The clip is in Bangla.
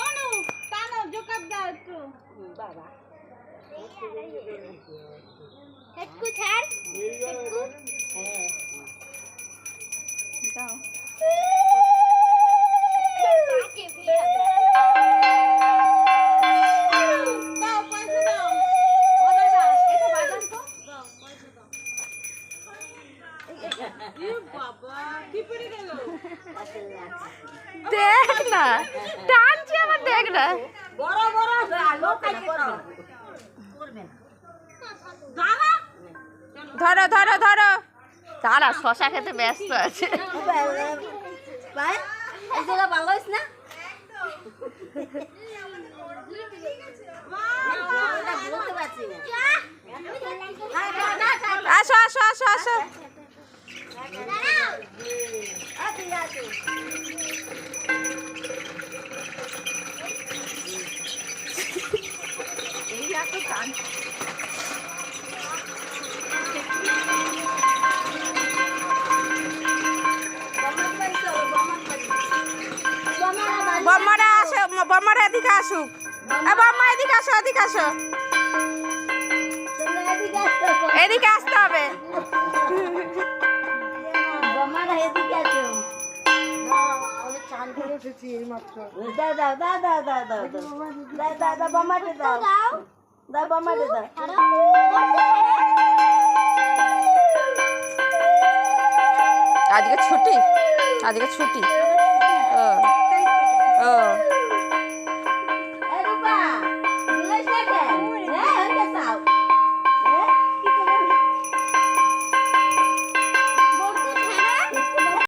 অনু টানো জোকার দাও একটু বাবা একটু ছাড় একটু হ্যাঁ দাও কাছে ফিরে দাও পয়সা দাও ও দাদা এটা বাজান তো দাও পয়সা দাও ই বাবা কি পড়ে গেল দেখ না টানছে আবার দেখ না বড় বড় লোক আছে তো করবে না দাঁড়া ধরো ধরো ধরো তারা শশা খেতে ব্যস্ত আছে ভাই এই জায়গা ভালো হইছ না এটা বলতে পারছি না আসো আসো আসো আসো ঠিক আছে এই এত টান বম্মারা আসো বম্মারা এদিকে আসুক বম্মা এদিকে আসো এদিকে আসো এদিকে আসতে হবে আজকে ছুটি ও ও